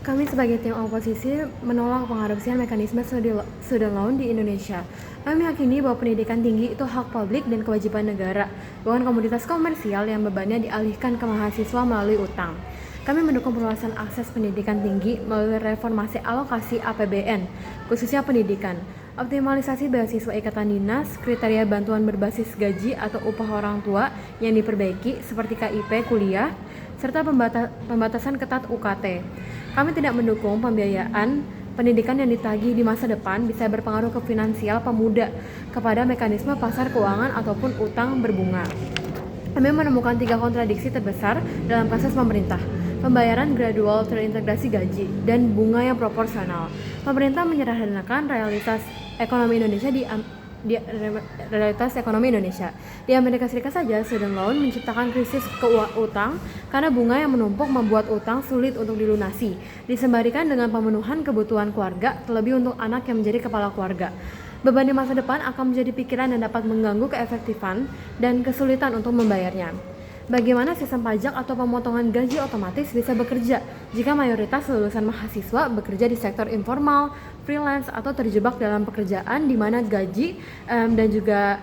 Kami sebagai tim oposisi menolak pengadopsian mekanisme student loan di Indonesia. Kami meyakini bahwa pendidikan tinggi itu hak publik dan kewajiban negara, bukan komoditas komersial yang bebannya dialihkan ke mahasiswa melalui utang. Kami mendukung perluasan akses pendidikan tinggi melalui reformasi alokasi APBN, khususnya pendidikan, optimalisasi beasiswa ikatan dinas, kriteria bantuan berbasis gaji atau upah orang tua yang diperbaiki seperti KIP kuliah, serta pembatasan ketat UKT. Kami tidak mendukung pembiayaan pendidikan yang ditagih di masa depan bisa berpengaruh ke finansial pemuda kepada mekanisme pasar keuangan ataupun utang berbunga. Kami menemukan 3 kontradiksi terbesar dalam kasus pemerintah. Pembayaran gradual terintegrasi gaji dan bunga yang proporsional. Pemerintah menyederhanakan realitas ekonomi Indonesia Di Amerika Serikat saja, student loan menciptakan krisis utang karena bunga yang menumpuk membuat utang sulit untuk dilunasi, disembarikan dengan pemenuhan kebutuhan keluarga, terlebih untuk anak yang menjadi kepala keluarga. Beban di masa depan akan menjadi pikiran dan dapat mengganggu keefektifan dan kesulitan untuk membayarnya. Bagaimana sistem pajak atau pemotongan gaji otomatis bisa bekerja jika mayoritas lulusan mahasiswa bekerja di sektor informal, freelance, atau terjebak dalam pekerjaan di mana gaji dan juga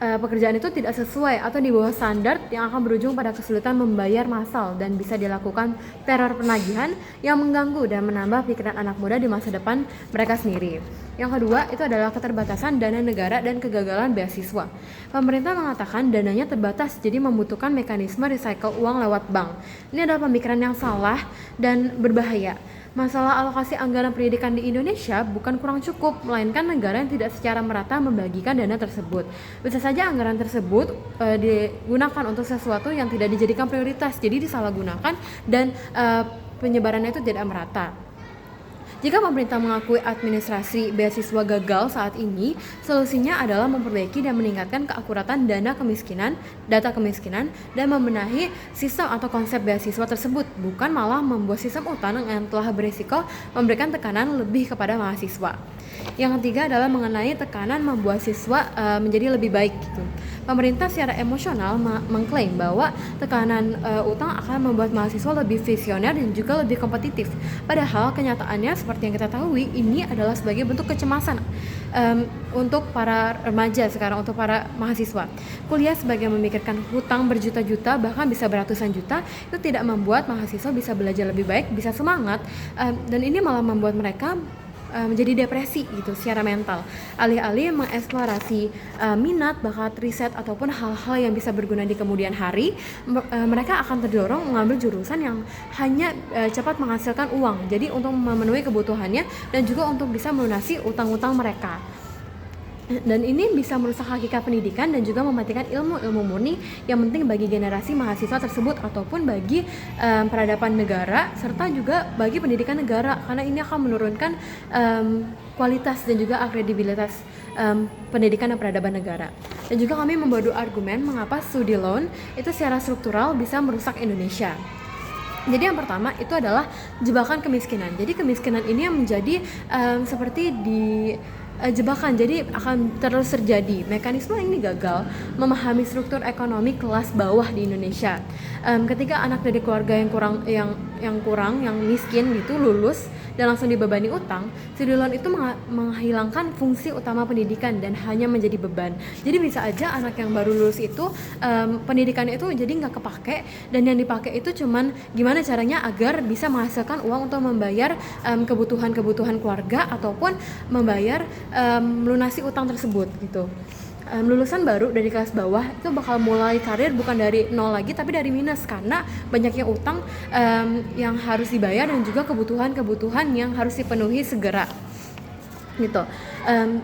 pekerjaan itu tidak sesuai atau di bawah standar yang akan berujung pada kesulitan membayar massal dan bisa dilakukan teror penagihan yang mengganggu dan menambah pikiran anak muda di masa depan mereka sendiri. Yang kedua, itu adalah keterbatasan dana negara dan kegagalan beasiswa. Pemerintah mengatakan dananya terbatas, jadi membutuhkan mekanisme recycle uang lewat bank. Ini adalah pemikiran yang salah dan berbahaya. Masalah alokasi anggaran pendidikan di Indonesia bukan kurang cukup, melainkan negara yang tidak secara merata membagikan dana tersebut. Bisa saja anggaran tersebut digunakan untuk sesuatu yang tidak dijadikan prioritas, jadi disalahgunakan dan penyebarannya itu tidak merata. Jika pemerintah mengakui administrasi beasiswa gagal saat ini, solusinya adalah memperbaiki dan meningkatkan keakuratan data kemiskinan, dan membenahi sistem atau konsep beasiswa tersebut, bukan malah membuat sistem utang yang telah berisiko memberikan tekanan lebih kepada mahasiswa. Yang ketiga adalah mengenai tekanan membuat siswa menjadi lebih baik gitu. Pemerintah secara emosional mengklaim bahwa tekanan utang akan membuat mahasiswa lebih visioner dan juga lebih kompetitif. Padahal kenyataannya seperti yang kita tahu, ini adalah sebagai bentuk kecemasan untuk para remaja sekarang, untuk para mahasiswa. Kuliah sebagai memikirkan hutang berjuta-juta, bahkan bisa beratusan juta, itu tidak membuat mahasiswa bisa belajar lebih baik, bisa semangat, dan ini malah membuat mereka menjadi depresi gitu secara mental. Alih-alih mengeksplorasi minat, bakat, riset ataupun hal-hal yang bisa berguna di kemudian hari, mereka akan terdorong mengambil jurusan yang hanya cepat menghasilkan uang. Jadi untuk memenuhi kebutuhannya dan juga untuk bisa melunasi utang-utang mereka. Dan ini bisa merusak hakikat pendidikan dan juga mematikan ilmu-ilmu murni yang penting bagi generasi mahasiswa tersebut ataupun bagi peradaban negara serta juga bagi pendidikan negara, karena ini akan menurunkan kualitas dan juga kredibilitas pendidikan dan peradaban negara. Dan juga kami membawa 2 argumen mengapa studi loan itu secara struktural bisa merusak Indonesia. Jadi yang pertama itu adalah jebakan kemiskinan. Jadi kemiskinan ini yang menjadi seperti di jebakan, jadi akan terus terjadi. Mekanisme ini gagal memahami struktur ekonomi kelas bawah di Indonesia. Ketika anak dari keluarga yang miskin gitu lulus dan langsung dibebani utang, studi loan itu menghilangkan fungsi utama pendidikan dan hanya menjadi beban. Jadi bisa aja anak yang baru lulus itu pendidikannya itu jadi nggak kepake, dan yang dipakai itu cuman gimana caranya agar bisa menghasilkan uang untuk membayar kebutuhan keluarga ataupun membayar melunasi utang tersebut gitu. Lulusan baru dari kelas bawah itu bakal mulai karir bukan dari nol lagi tapi dari minus, karena banyaknya utang yang harus dibayar dan juga kebutuhan yang harus dipenuhi segera gitu.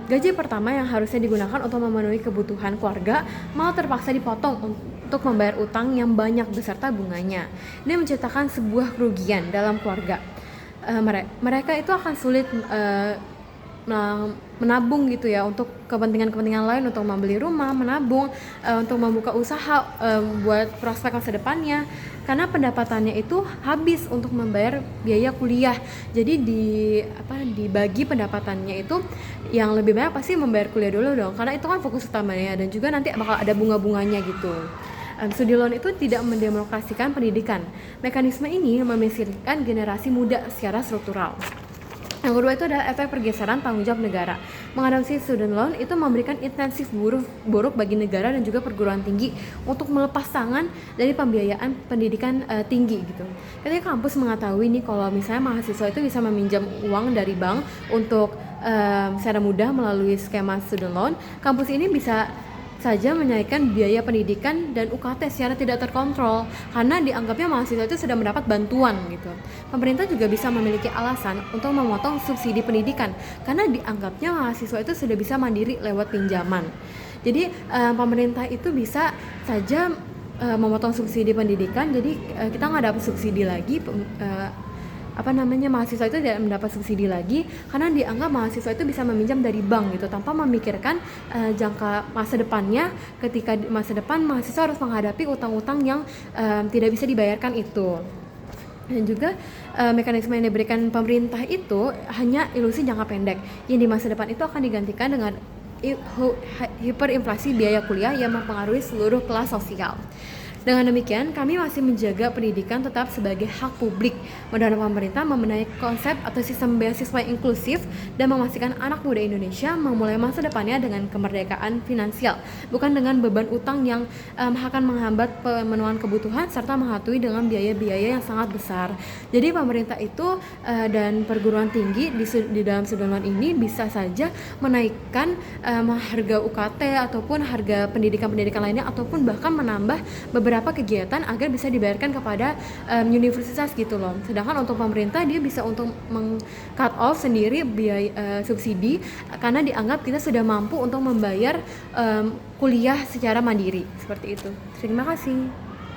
Gaji pertama yang harusnya digunakan untuk memenuhi kebutuhan keluarga malah terpaksa dipotong untuk membayar utang yang banyak beserta bunganya. Ini menciptakan sebuah kerugian dalam keluarga. Mereka itu akan sulit menabung gitu ya untuk kepentingan lain, untuk membeli rumah, menabung, untuk membuka usaha buat prospek masa depannya, karena pendapatannya itu habis untuk membayar biaya kuliah. Jadi dibagi pendapatannya itu yang lebih banyak pasti membayar kuliah dulu dong, karena itu kan fokus utamanya dan juga nanti bakal ada bunga-bunganya gitu. Studi loan itu tidak mendemokrasikan pendidikan. Mekanisme ini memiskinkan generasi muda secara struktural. Yang kedua itu adalah efek pergeseran tanggung jawab negara. Mengadopsi student loan itu memberikan intensif buruk bagi negara dan juga perguruan tinggi untuk melepas tangan dari pembiayaan pendidikan tinggi gitu. Ketika kampus mengetahui nih kalau misalnya mahasiswa itu bisa meminjam uang dari bank untuk secara mudah melalui skema student loan, kampus ini bisa saja menaikkan biaya pendidikan dan UKT secara tidak terkontrol karena dianggapnya mahasiswa itu sudah mendapat bantuan gitu. Pemerintah juga bisa memiliki alasan untuk memotong subsidi pendidikan karena dianggapnya mahasiswa itu sudah bisa mandiri lewat pinjaman. Jadi pemerintah itu bisa saja memotong subsidi pendidikan, jadi kita nggak dapat subsidi lagi, mahasiswa itu tidak mendapat subsidi lagi karena dianggap mahasiswa itu bisa meminjam dari bank gitu tanpa memikirkan jangka masa depannya. Ketika masa depan mahasiswa harus menghadapi utang-utang yang tidak bisa dibayarkan itu. Dan juga mekanisme yang diberikan pemerintah itu hanya ilusi jangka pendek yang di masa depan itu akan digantikan dengan hiperinflasi biaya kuliah yang mempengaruhi seluruh kelas sosial. Dengan demikian, kami masih menjaga pendidikan tetap sebagai hak publik, mendorong pemerintah membenahi konsep atau sistem beasiswa inklusif dan memastikan anak muda Indonesia memulai masa depannya dengan kemerdekaan finansial, bukan dengan beban utang yang akan menghambat pemenuhan kebutuhan serta menghantui dengan biaya-biaya yang sangat besar. Jadi pemerintah itu dan perguruan tinggi di dalam student loan ini bisa saja menaikkan harga UKT ataupun harga pendidikan lainnya ataupun bahkan menambah beberapa kegiatan agar bisa dibayarkan kepada universitas gitu loh. Sedangkan untuk pemerintah dia bisa untuk meng-cut off sendiri biaya subsidi karena dianggap kita sudah mampu untuk membayar kuliah secara mandiri seperti itu. Terima kasih.